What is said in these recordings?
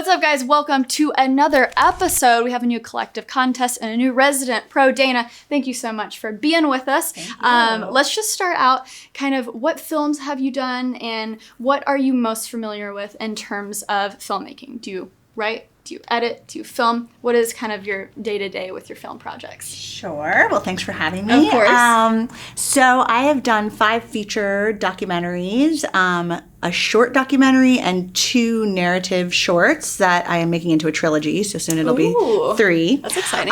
What's up, guys? Welcome to another episode. We have a new collective contest and a new resident pro. Dana, thank you so much for being with us. Let's just start out kind of what films have you done and what are you most familiar with in terms of filmmaking? Do you write? Do you edit? Do you film? What is kind of your day-to-day with your film projects? Sure. Well, thanks for having me. Of course. So I have done 5 feature documentaries, a short documentary, and 2 narrative shorts that I am making into a trilogy. So soon it'll be 3. That's exciting.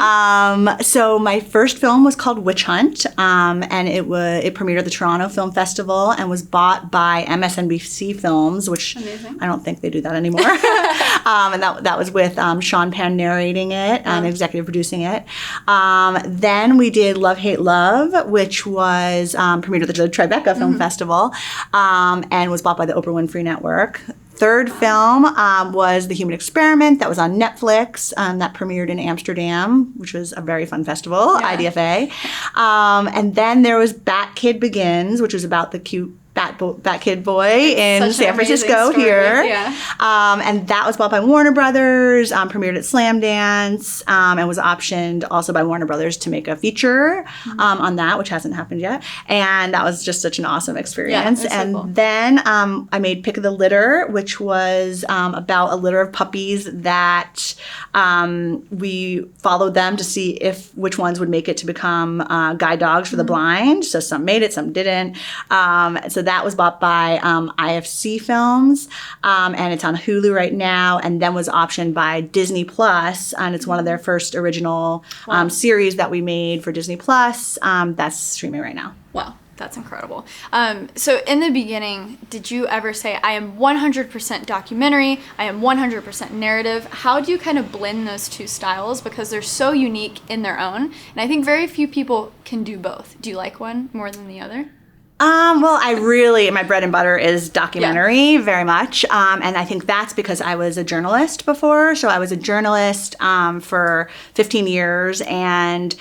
So my first film was called Witch Hunt, and it premiered at the Toronto Film Festival and was bought by MSNBC Films, which Amazing. I don't think they do that anymore. And that was with Sean Penn narrating it and executive producing it. Then we did Love, Hate, Love, which was premiered at the Tribeca Film Festival and was bought by the Oprah Winfrey Network. Third film was The Human Experiment that was on Netflix that premiered in Amsterdam, which was a very fun festival, IDFA. And then there was Batkid Begins, which was about the cute Batkid boy in San Francisco here. Yeah. And that was bought by WarnerBros, premiered at Slamdance, and was optioned also by WarnerBros to make a feature on that, which hasn't happened yet. And that was just such an awesome experience. Yeah, and so cool. Then I made Pick of the Litter, which was about a litter of puppies that we followed them to see which ones would make it to become guide dogs for the blind. So some made it, some didn't. So that was bought by IFC Films, and it's on Hulu right now, and then was optioned by Disney Plus, and it's one of their first original series that we made for Disney Plus. That's streaming right now. Wow. That's incredible. So in the beginning, did you ever say, I am 100% documentary, I am 100% narrative? How do you kind of blend those two styles? Because they're so unique in their own. And I think very few people can do both. Do you like one more than the other? Well, my bread and butter is documentary very much. And I think that's because I was a journalist before. So I was a journalist for 15 years, and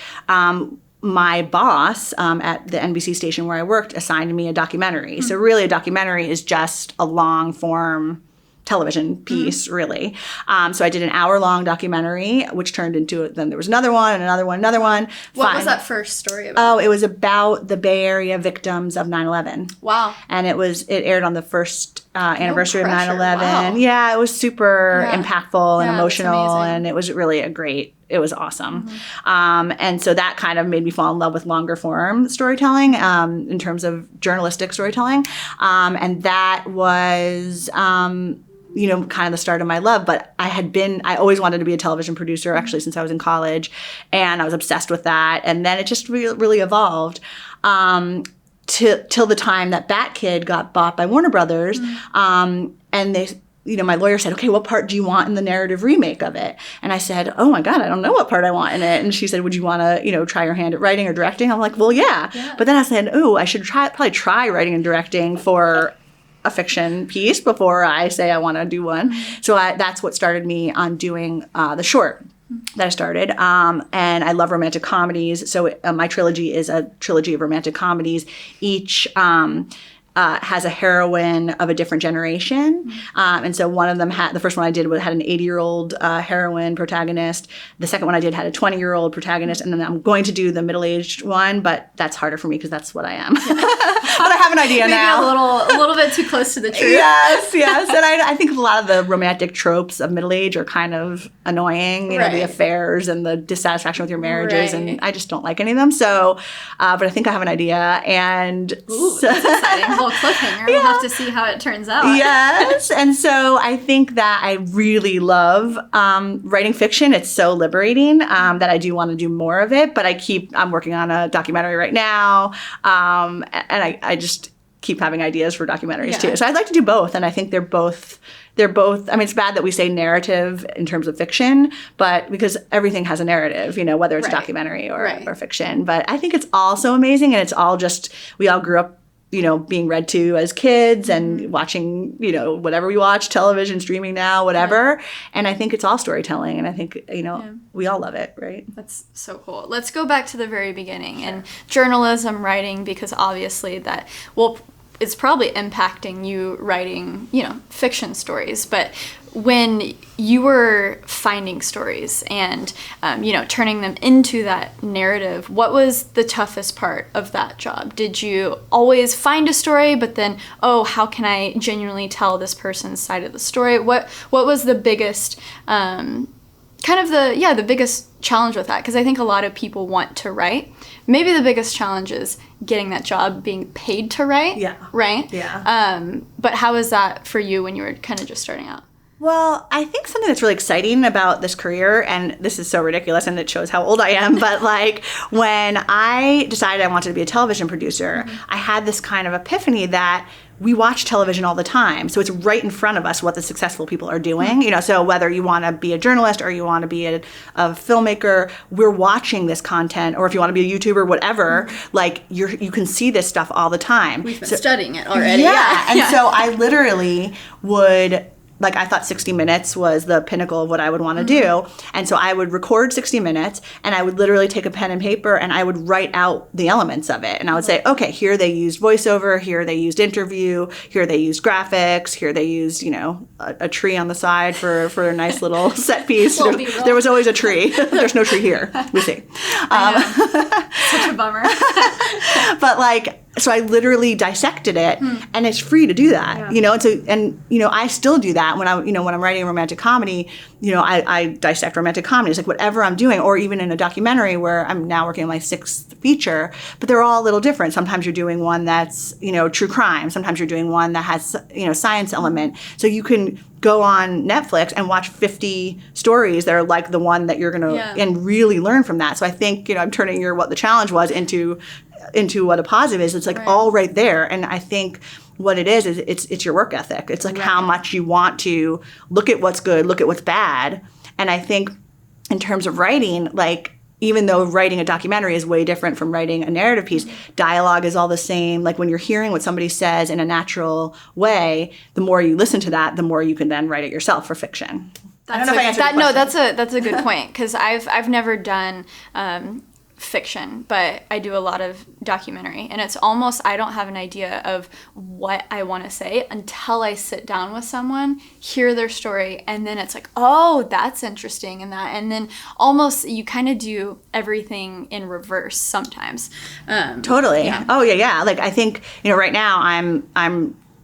my boss at the NBC station where I worked assigned me a documentary. So really a documentary is just a long form television piece, really. So I did an hour-long documentary, which turned into, then there was another one, and another one, another one. What was that first story about? Oh, it was about the Bay Area victims of 9/11. Wow. And it aired on the first anniversary of 9/11. Wow. Yeah, it was super impactful and emotional, that's and it was really it was awesome. And so that kind of made me fall in love with longer form storytelling in terms of journalistic storytelling. And that was kind of the start of my love. But I always wanted to be a television producer, actually, since I was in college. And I was obsessed with that. And then it just really evolved till the time that Batkid got bought by WarnerBros. And they, my lawyer said, okay, what part do you want in the narrative remake of it? And I said, oh my God, I don't know what part I want in it. And she said, would you want to, try your hand at writing or directing? I'm like, well, yeah. But then I said, I should probably try writing and directing for a fiction piece before I say I want to do one. So that's what started me on doing the short that I started. And I love romantic comedies. So my trilogy is a trilogy of romantic comedies. Each has a heroine of a different generation. And so one of them the first one I did had an 80-year-old heroine protagonist. The second one I did had a 20-year-old protagonist. And then I'm going to do the middle-aged one, but that's harder for me because that's what I am. But I have an idea now. A little bit too close to the truth. Yes. And I think a lot of the romantic tropes of middle age are kind of annoying, the affairs and the dissatisfaction with your marriages. And I just don't like any of them. So, but I think I have an idea. And that's exciting. Little cliffhanger. We'll have to see how it turns out. Yes. And so I think that I really love writing fiction. It's so liberating that I do want to do more of it. But I'm working on a documentary right now. And I just keep having ideas for documentaries too. So I'd like to do both. And I think they're both, I mean, it's bad that we say narrative in terms of fiction, but because everything has a narrative, whether it's documentary or fiction. But I think it's all so amazing. And it's all just, we all grew up being read to as kids and watching, whatever we watch, television, streaming now, whatever. Right. And I think it's all storytelling. And I think, we all love it, right? That's so cool. Let's go back to the very beginning and journalism, writing, because obviously that will it's probably impacting you writing, fiction stories. But when you were finding stories and, turning them into that narrative, what was the toughest part of that job? Did you always find a story, but then, how can I genuinely tell this person's side of the story? What was the biggest, the biggest challenge with that? Because I think a lot of people want to write. Maybe the biggest challenge is getting that job, being paid to write. Yeah. Right? Yeah. But how was that for you when you were kind of just starting out? Well, I think something that's really exciting about this career, and this is so ridiculous and it shows how old I am, but like when I decided I wanted to be a television producer, I had this kind of epiphany that we watch television all the time. So it's right in front of us what the successful people are doing. So whether you want to be a journalist or you want to be a filmmaker, we're watching this content, or if you want to be a YouTuber, whatever, like you can see this stuff all the time. We've been studying it already. Yeah. And so I literally would... Like, I thought 60 minutes was the pinnacle of what I would want to do. And so I would record 60 minutes, and I would literally take a pen and paper, and I would write out the elements of it. And I would say, okay, here they used voiceover, here they used interview, here they used graphics, here they used, a tree on the side for a nice little set piece. There was always a tree. There's no tree here. We see. Such a bummer. But so I literally dissected it, and it's free to do that, and I still do that when I'm writing a romantic comedy, I dissect romantic comedies, like whatever I'm doing, or even in a documentary where I'm now working on my 6th feature, but they're all a little different. Sometimes you're doing one that's, true crime. Sometimes you're doing one that has, science element. So you can go on Netflix and watch 50 stories that are like the one that you're going to, and really learn from that. So I think, I'm turning what the challenge was into what a positive is. It's all right there. And I think what it is it's your work ethic. It's like how much you want to look at what's good, look at what's bad. And I think in terms of writing, even though writing a documentary is way different from writing a narrative piece, dialogue is all the same. Like when you're hearing what somebody says in a natural way, the more you listen to that, the more you can then write it yourself for fiction. I don't know if I answered your question. That's a good point, because I've never done fiction, but I do a lot of documentary, and it's almost, I don't have an idea of what I want to say until I sit down with someone, hear their story, and then it's like, oh, that's interesting, and then almost you kind of do everything in reverse sometimes. Totally. Yeah. Oh yeah. I think right now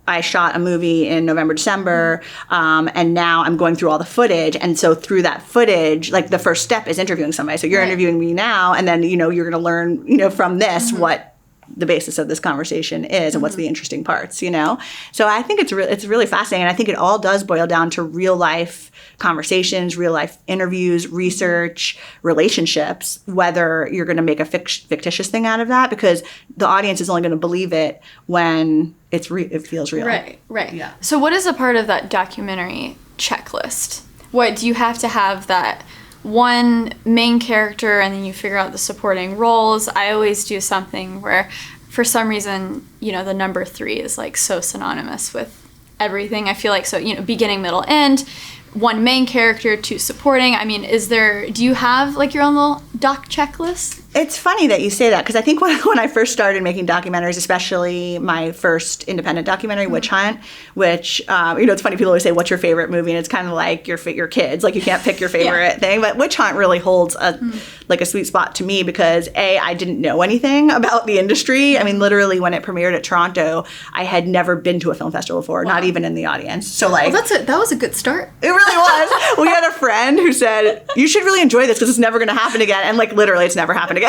I shot a movie in November, December, and now I'm going through all the footage. And so through that footage, the first step is interviewing somebody. So you're interviewing me now, and then, you're going to learn, from this what the basis of this conversation is and what's the interesting parts, So I think it's really fascinating. And I think it all does boil down to real life conversations, real life interviews, research, relationships, whether you're going to make a fictitious thing out of that, because the audience is only going to believe it when it feels real. Right. Yeah. So what is a part of that documentary checklist? What do you have to have that one main character and then you figure out the supporting roles? I always do something where for some reason, the number 3 is so synonymous with everything. I feel like, so, beginning, middle, end, 1 main character, 2 supporting. I mean, do you have your own little doc checklist? It's funny that you say that, because I think when I first started making documentaries, especially my first independent documentary, Witch Hunt, which, it's funny, people always say, what's your favorite movie? And it's kind of like your kids. You can't pick your favorite thing. But Witch Hunt really holds a sweet spot to me because, A, I didn't know anything about the industry. I mean, literally, when it premiered at Toronto, I had never been to a film festival before, not even in the audience. So, that was a good start. It really was. We had a friend who said, you should really enjoy this because it's never going to happen again. And, literally, it's never happened again.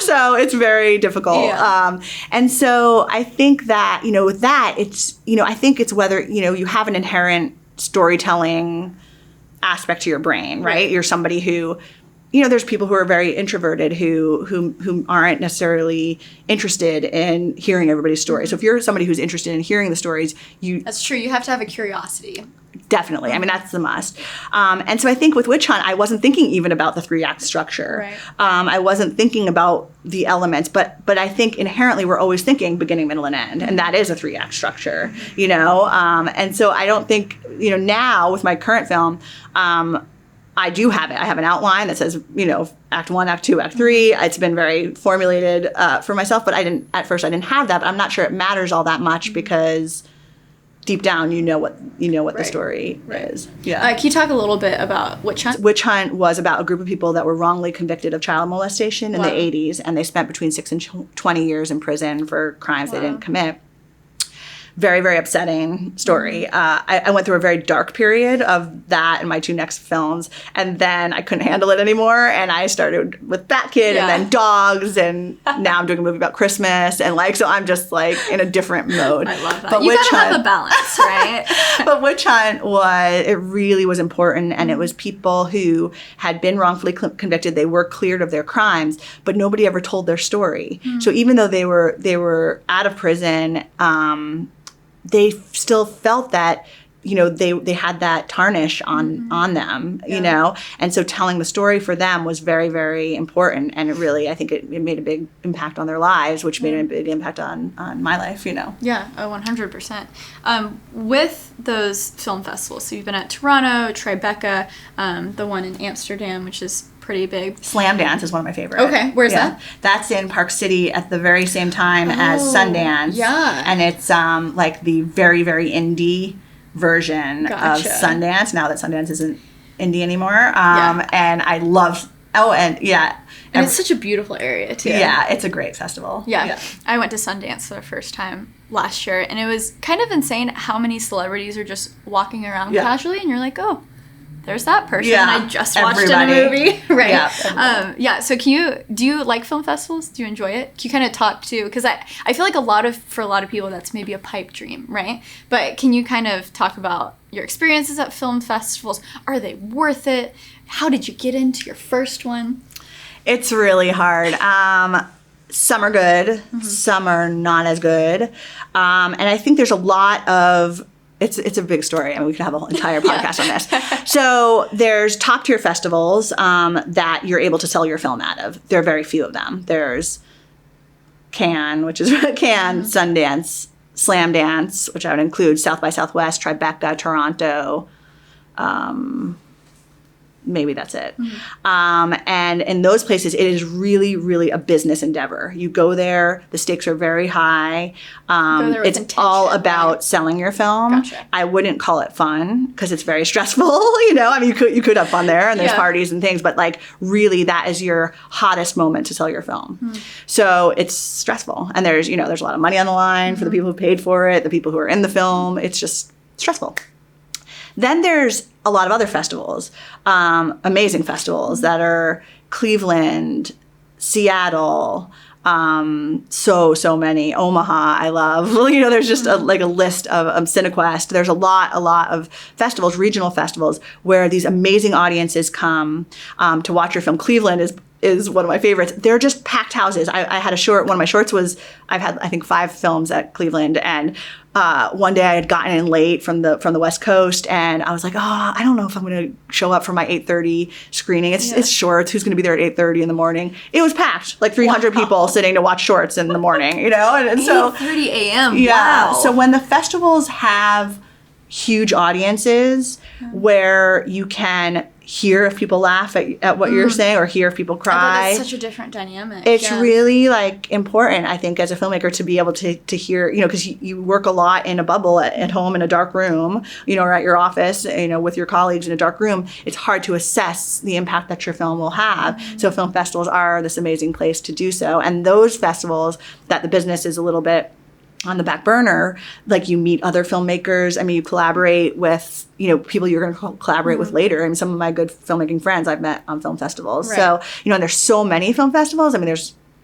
So it's very difficult. Yeah. And so I think that, with that, it's, I think it's whether, you have an inherent storytelling aspect to your brain, right? You're somebody who, there's people who are very introverted who aren't necessarily interested in hearing everybody's story. So if you're somebody who's interested in hearing the stories, That's true. You have to have a curiosity. Definitely. I mean, that's the must. And so I think with Witch Hunt, I wasn't thinking even about the 3-act structure. Right. I wasn't thinking about the elements, but I think inherently we're always thinking beginning, middle, and end. And that is a 3-act structure, And so I don't think, now with my current film, I do have it. I have an outline that says, act 1, act 2, act 3. It's been very formulated for myself, but at first I didn't have that, but I'm not sure it matters all that much because deep down, you know what the story is. Yeah. Can you talk a little bit about Witch Hunt? Witch Hunt was about a group of people that were wrongly convicted of child molestation in the 80s, and they spent between 6 and 20 years in prison for crimes they didn't commit. Very, very upsetting story. I went through a very dark period of that in my 2 next films, and then I couldn't handle it anymore, and I started with Batkid and then Dogs, and now I'm doing a movie about Christmas, and so I'm just in a different mode. I love that. But you gotta have a balance, right? But Witch Hunt it really was important, and it was people who had been wrongfully convicted. They were cleared of their crimes, but nobody ever told their story. So even though they were out of prison, they still felt that, they had that tarnish on them, and so telling the story for them was very, very important. And it really, I think it made a big impact on their lives, which made a big impact on my life, Yeah, 100%. With those film festivals, so you've been at Toronto, Tribeca, the one in Amsterdam, which is pretty big. Slamdance is one of my favorites. Okay, where's that? That's in Park City at the very same time as Sundance. Yeah. And it's the very, very indie version of Sundance, now that Sundance isn't indie anymore. And I love, and it's such a beautiful area too. Yeah, it's a great festival. Yeah. I went to Sundance for the first time last year, and it was kind of insane how many celebrities are just walking around casually, and you're like, oh, there's that person I just watched in a movie. Right. Yeah. So do you like film festivals? Do you enjoy it? Can you kind of talk to, because I feel like for a lot of people that's maybe a pipe dream, right? But can you kind of talk about your experiences at film festivals? Are they worth it? How did you get into your first one? It's really hard. Some are good, some are not as good. And I think there's a lot of, it's a big story. I mean, we could have a whole entire podcast on this. So there's top tier festivals that you're able to sell your film out of. There are very few of them. There's Cannes, which is Cannes, Sundance, Slamdance, which I would include South by Southwest, Tribeca, Toronto. Maybe that's it. And in those places, it is really, really a business endeavor. You go there, the stakes are very high. It's all about selling your film. Gotcha. I wouldn't call it fun because it's very stressful. I mean, you could have fun there, and there's parties and things, but really that is your hottest moment to sell your film. So it's stressful, and there's a lot of money on the line for the people who paid for it, the people who are in the film. It's just stressful. Then there's a lot of other festivals, amazing festivals that are Cleveland, Seattle, so many, Omaha, I love. There's just a list of Cinequest. There's a lot of festivals, regional festivals, where these amazing audiences come to watch your film. Cleveland is one of my favorites. They're just packed houses. I had a short, one of my shorts was, I've had, I think, 5 films at Cleveland, and one day I had gotten in late from the West Coast, and I was like, I don't know if I'm going to show up for my 8:30 screening. It's shorts. Who's going to be there at 8:30 in the morning? It was packed, 300 people sitting to watch shorts in the morning, and so 8:30 a.m. Yeah. Wow. So when the festivals have huge audiences where you can hear if people laugh at what you're saying, or hear if people cry. It's such a different dynamic. It's really important, I think, as a filmmaker to be able to hear, because you work a lot in a bubble at home in a dark room, or at your office, with your colleagues in a dark room. It's hard to assess the impact that your film will have. So film festivals are this amazing place to do so. And those festivals that the business is a little bit on the back burner, you meet other filmmakers. I mean, you collaborate with, people you're going to collaborate with later. I mean, some of my good filmmaking friends I've met on film festivals. Right. So, and there's so many film festivals. I mean,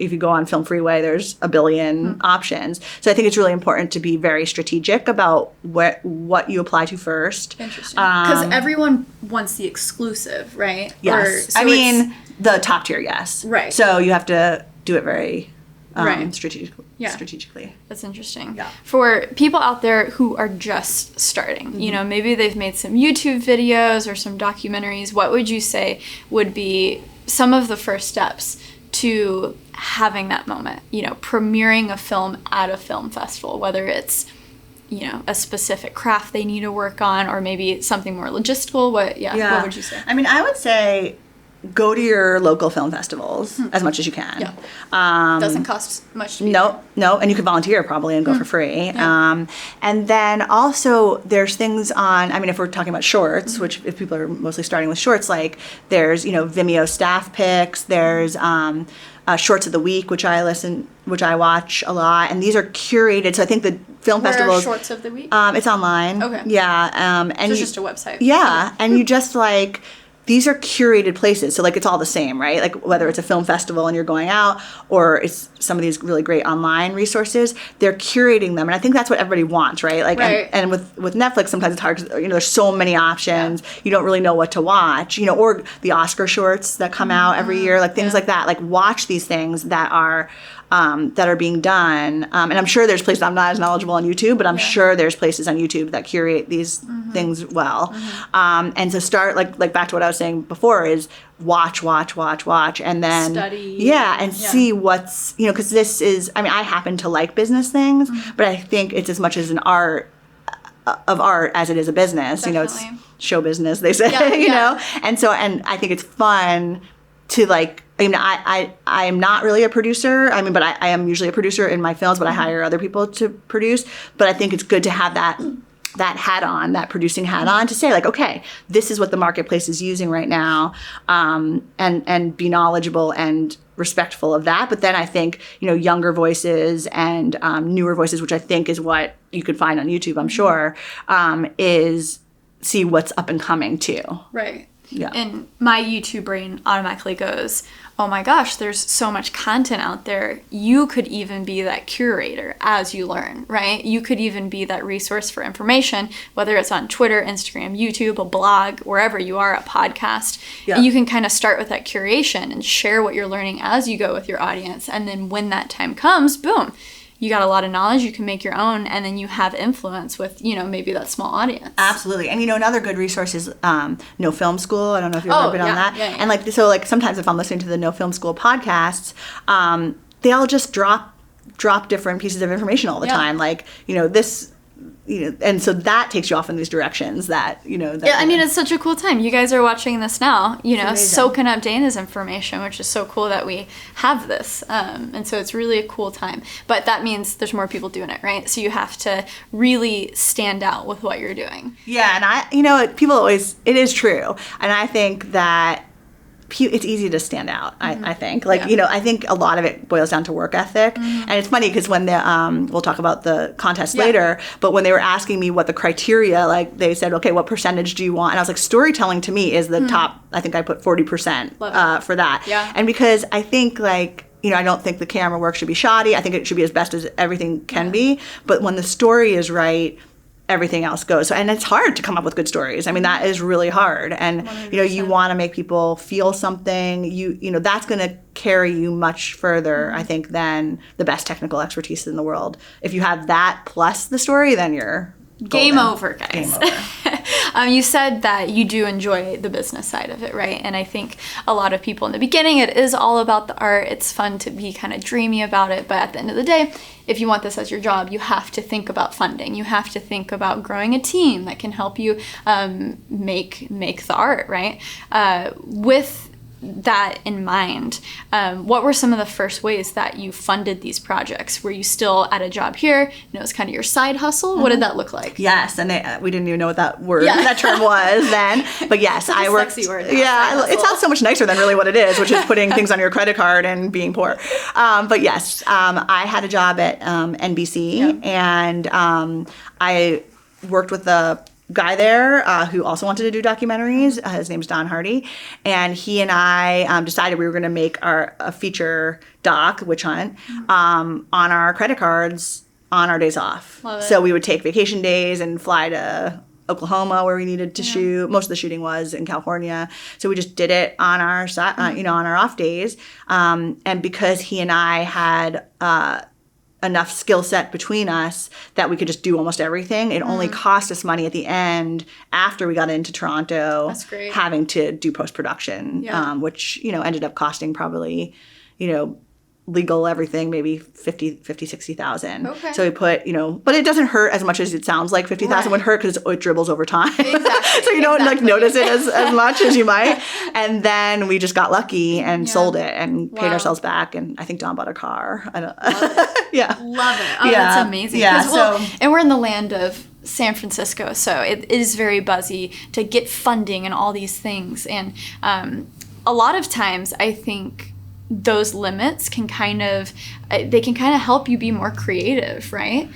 if you go on Film Freeway, there's a billion options. So I think it's really important to be very strategic about what you apply to first. Interesting. Because everyone wants the exclusive, right? Yes. The top tier, yes. Right. So you have to do it very strategically. That's interesting. Yeah. For people out there who are just starting, maybe they've made some YouTube videos or some documentaries, what would you say would be some of the first steps to having that moment, premiering a film at a film festival, whether it's a specific craft they need to work on, or maybe something more logistical? What would you say? I mean, I would say go to your local film festivals as much as you can. Yeah. Doesn't cost much to be No, and you can volunteer probably and go for free. Yeah. And then also there's things on, I mean, if we're talking about shorts, which if people are mostly starting with shorts, like there's, Vimeo staff picks, there's Shorts of the Week, which I watch a lot, and these are curated. So I think the film festivals. Where are Shorts of the Week? It's online. Okay. Yeah. And it's just a website. Yeah, okay. And you just like. These are curated places, so like it's all the same, right? Like whether it's a film festival and you're going out, or it's some of these really great online resources, they're curating them, and I think that's what everybody wants, right? Like, right. And with Netflix, sometimes it's hard because there's so many options, you don't really know what to watch, or the Oscar shorts that come out every year, like things like that. Like watch these things that are being done, and I'm sure there's places, I'm not as knowledgeable on YouTube, but I'm sure there's places on YouTube that curate these things well. And so start like back to what I was saying before is watch, and then study, and see what's because this is, I mean, I happen to like business things, but I think it's as much as an art as it is a business. Definitely. It's show business, they say. You know, and I think it's fun to like. I mean, I am not really a producer. I mean, but I am usually a producer in my films, but I hire other people to produce. But I think it's good to have that hat on, that producing hat on, to say like, okay, this is what the marketplace is using right now, and be knowledgeable and respectful of that. But then I think, younger voices and newer voices, which I think is what you could find on YouTube, I'm sure, is see what's up and coming too. Right. Yeah. And my YouTube brain automatically goes, oh my gosh, there's so much content out there. You could even be that curator as you learn, right? You could even be that resource for information, whether it's on Twitter, Instagram, YouTube, a blog, wherever you are, a podcast. Yeah. And you can kind of start with that curation and share what you're learning as you go with your audience. And then when that time comes, boom, you got a lot of knowledge, you can make your own, and then you have influence with, maybe that small audience. Absolutely. And, another good resource is No Film School. I don't know if you've ever been on that. Yeah. And sometimes if I'm listening to the No Film School podcasts, they all just drop different pieces of information all the time. Like, this... and so that takes you off in these directions that. I mean, it's such a cool time. You guys are watching this now, soaking up Dana's information, which is so cool that we have this. And so it's really a cool time. But that means there's more people doing it, right? So you have to really stand out with what you're doing. Yeah, and people always, it is true. And I think that it's easy to stand out, I think. I think a lot of it boils down to work ethic. And it's funny because when we'll talk about the contest later, but when they were asking me what the criteria, like they said, okay, what percentage do you want? And I was like, storytelling to me is the top, I think I put 40% for that. Yeah. And because I think I don't think the camera work should be shoddy. I think it should be as best as everything can be. But when the story is right, everything else goes. And it's hard to come up with good stories. I mean, that is really hard. And, 100%. You want to make people feel something. That's going to carry you much further, I think, than the best technical expertise in the world. If you have that plus the story, then you're Game over, guys. Game over. You said that you do enjoy the business side of it, right? And I think a lot of people in the beginning, it is all about the art. It's fun to be kind of dreamy about it. But at the end of the day, if you want this as your job, you have to think about funding. You have to think about growing a team that can help you make the art, right? With that in mind, what were some of the first ways that you funded these projects? Were you still at a job here? It was kind of your side hustle. What did that look like? Yes, and we didn't even know what that term was then. But yes, I worked. Sexy word. It sounds so much nicer than really what it is, which is putting things on your credit card and being poor. But yes, I had a job at NBC, and I worked with the guy there who also wanted to do documentaries. His name's Don Hardy, and he and I decided we were going to make a feature doc, Witch Hunt, on our credit cards on our days off. Love it. So we would take vacation days and fly to Oklahoma where we needed to shoot. Most of the shooting was in California, so we just did it on our on our off days. And because he and I had enough skill set between us that we could just do almost everything. It only cost us money at the end after we got into Toronto. That's great. Having to do post-production, which, ended up costing probably, legal everything, maybe 60,000. Okay. So we put, but it doesn't hurt as much as it sounds like 50,000 would hurt because it dribbles over time. Exactly. So you don't like notice it as much as you might. And then we just got lucky and sold it and paid ourselves back. And I think Don bought a car. I don't. Yeah. Love it. Oh, that's amazing. Yeah. And we're in the land of San Francisco, so it is very buzzy to get funding and all these things. And a lot of times I think those limits can kind of help you be more creative, right?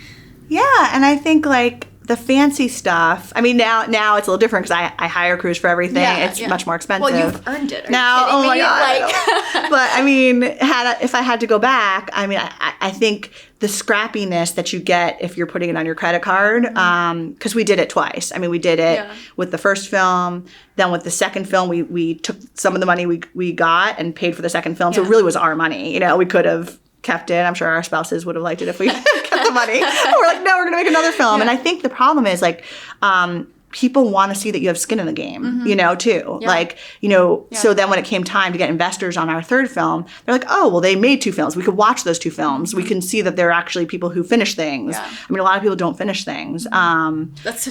Yeah, and I think like the fancy stuff. I mean, now it's a little different because I hire crews for everything. It's much more expensive. Well, you've earned it. Now, oh my God. But I mean, if I had to go back, I mean, I think the scrappiness that you get if you're putting it on your credit card, because we did it twice. I mean, we did it with the first film. Then with the second film, we took some of the money we got and paid for the second film. So it really was our money. We could have kept it. I'm sure our spouses would have liked it if we kept the money. We're like, no, we're going to make another film. And I think the problem is like, people want to see that you have skin in the game, too. Yeah. Like, so then when it came time to get investors on our third film, they're like, oh, well, they made 2 films. We could watch those 2 films. We can see that they're actually people who finish things. Yeah. I mean, a lot of people don't finish things. That's so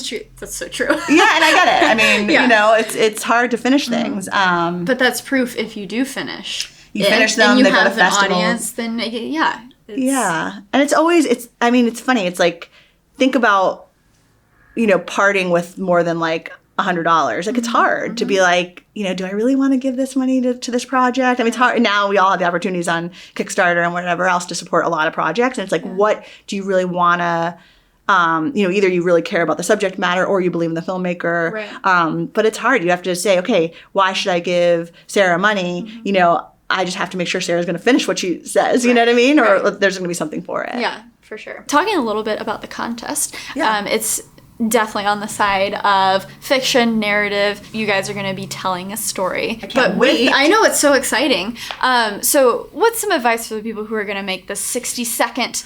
true. Yeah, and I get it. I mean, it's hard to finish things. But that's proof if you do finish. You finish them, and you have an audience, then yeah. And it's funny. It's like, think about, parting with more than like $100. Like, it's hard to be like, do I really want to give this money to this project? I mean, it's hard. Now we all have the opportunities on Kickstarter and whatever else to support a lot of projects. And it's like, what do you really want to, either you really care about the subject matter or you believe in the filmmaker. Right. But it's hard. You have to say, okay, why should I give Sarah money? I just have to make sure Sarah's going to finish what she says. You know what I mean? Or there's going to be something for it. Yeah, for sure. Talking a little bit about the contest, it's definitely on the side of fiction, narrative. You guys are going to be telling a story. I can't wait. I know, it's so exciting. So what's some advice for the people who are going to make the 60-second,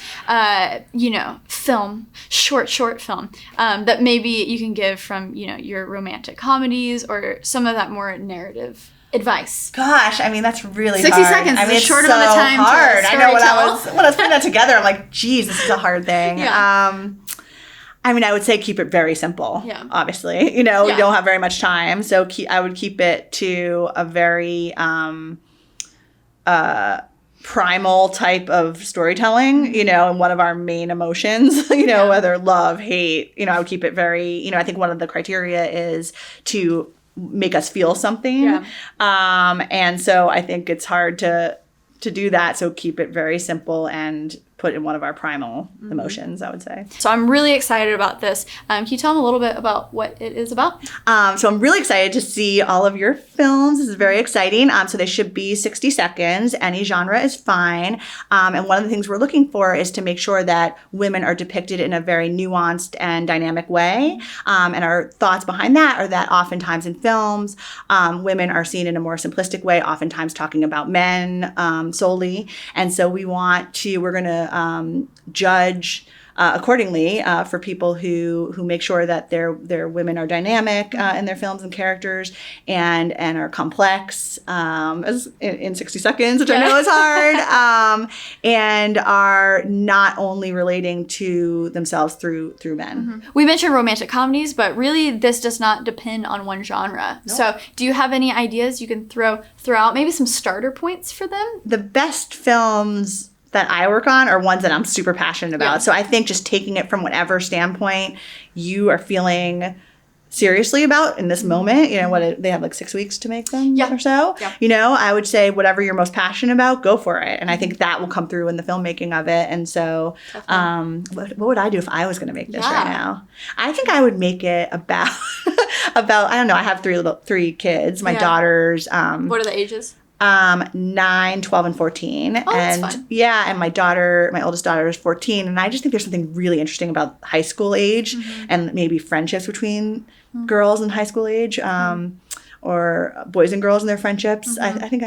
film, short film, that maybe you can give from, your romantic comedies or some of that more narrative advice? Gosh, I mean, that's really 60 hard. seconds I mean, is a short so amount of time hard. to I know when storytell. I was putting that together, I'm like, geez, this is a hard thing. Yeah. I mean, I would say keep it very simple. Yeah. Obviously, we don't have very much time, so I would keep it to a very primal type of storytelling, and one of our main emotions, whether love, hate, I would keep it very, I think one of the criteria is to make us feel something. Yeah. And so I think it's hard to do that. So keep it very simple and put in one of our primal emotions, I would say. So I'm really excited about this. Can you tell them a little bit about what it is about? So I'm really excited to see all of your films. This is very exciting. So they should be 60 seconds. Any genre is fine. And one of the things we're looking for is to make sure that women are depicted in a very nuanced and dynamic way. And our thoughts behind that are that oftentimes in films, women are seen in a more simplistic way, oftentimes talking about men solely. And so we're going to judge accordingly for people who make sure that their women are dynamic in their films and characters and are complex as in 60 seconds, which I know is hard, and are not only relating to themselves through men. We mentioned romantic comedies, but really this does not depend on one genre. Nope. So do you have any ideas you can throw out, maybe some starter points for them? The best films that I work on are ones that I'm super passionate about. Yeah. So I think just taking it from whatever standpoint you are feeling seriously about in this moment, they have like 6 weeks to make them or so. Yeah. I would say whatever you're most passionate about, go for it. And I think that will come through in the filmmaking of it. And so what would I do if I was going to make this right now? I think I would make it about, I don't know, I have three kids. My daughters. What are the ages? 9, 12, and 14. Oh, that's fun. Yeah, and my oldest daughter is 14. And I just think there's something really interesting about high school age and maybe friendships between girls in high school age, or boys and girls and their friendships. I think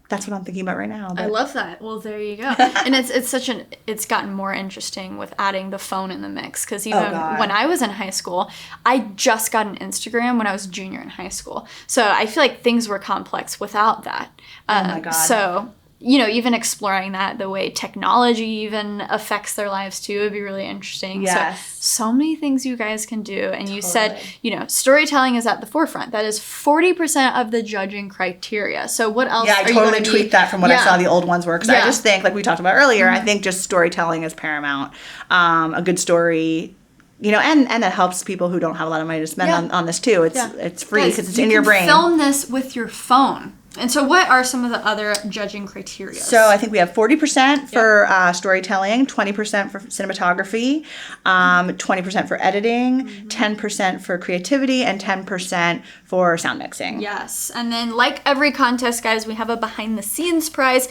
that's what I'm thinking about right now. But. I love that. Well, there you go. And it's gotten more interesting with adding the phone in the mix, because even when I was in high school, I just got an Instagram when I was junior in high school. So I feel like things were complex without that. Oh my God. So even exploring that, the way technology even affects their lives too, would be really interesting. Yes. So many things you guys can do. And you said, storytelling is at the forefront. That is 40% of the judging criteria. So what else I totally tweaked that from what I saw the old ones were. Because I just think, like we talked about earlier, I think just storytelling is paramount. A good story, and that helps people who don't have a lot of money to spend on this too. It's free because it's in your brain. Film this with your phone. And so what are some of the other judging criteria? So I think we have 40% for storytelling, 20% for cinematography, 20% for editing, 10% for creativity, and 10% for sound mixing. Yes. And then like every contest, guys, we have a behind the scenes prize.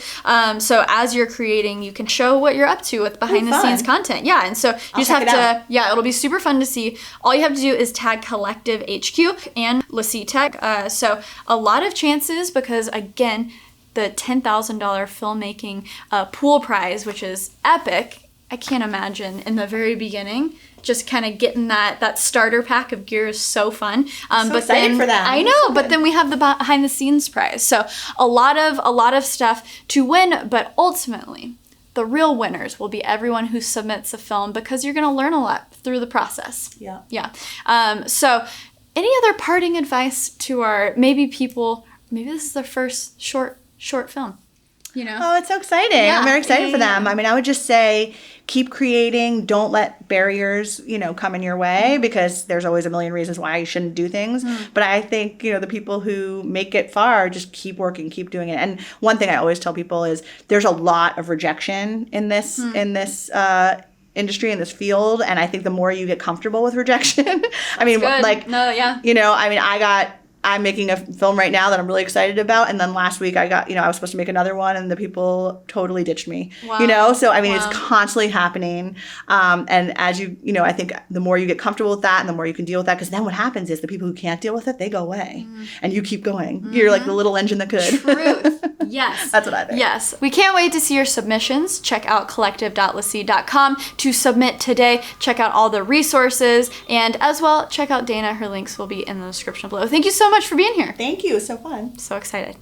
So as you're creating, you can show what you're up to with behind the scenes content. Yeah. And so you just have to, it'll be super fun to see. All you have to do is tag Collective HQ and LaCie Tech. So a lot of chances because again, the $10,000 filmmaking pool prize, which is epic. I can't imagine in the very beginning just kind of getting that starter pack of gear is so fun. But excited for that. I know, but then we have the behind the scenes prize. So a lot of stuff to win, but ultimately the real winners will be everyone who submits a film because you're going to learn a lot through the process. Yeah. So any other parting advice to our maybe this is their first short film, Oh, it's so exciting. Yeah. I'm very excited for them. I mean, I would just say keep creating. Don't let barriers, come in your way because there's always a million reasons why you shouldn't do things. But I think, the people who make it far, just keep working, keep doing it. And one thing I always tell people is there's a lot of rejection in this industry, in this field. And I think the more you get comfortable with rejection, I'm making a film right now that I'm really excited about. And then last week I got, I was supposed to make another one and the people totally ditched me, So, it's constantly happening. And as I think the more you get comfortable with that and the more you can deal with that, because then what happens is the people who can't deal with it, they go away and you keep going. You're like the little engine that could. Truth. Yes. That's what I think. Yes. We can't wait to see your submissions. Check out collective.lacie.com to submit today. Check out all the resources and as well, check out Dana. Her links will be in the description below. Thank you so much for being here. Thank you. It was so fun. So excited.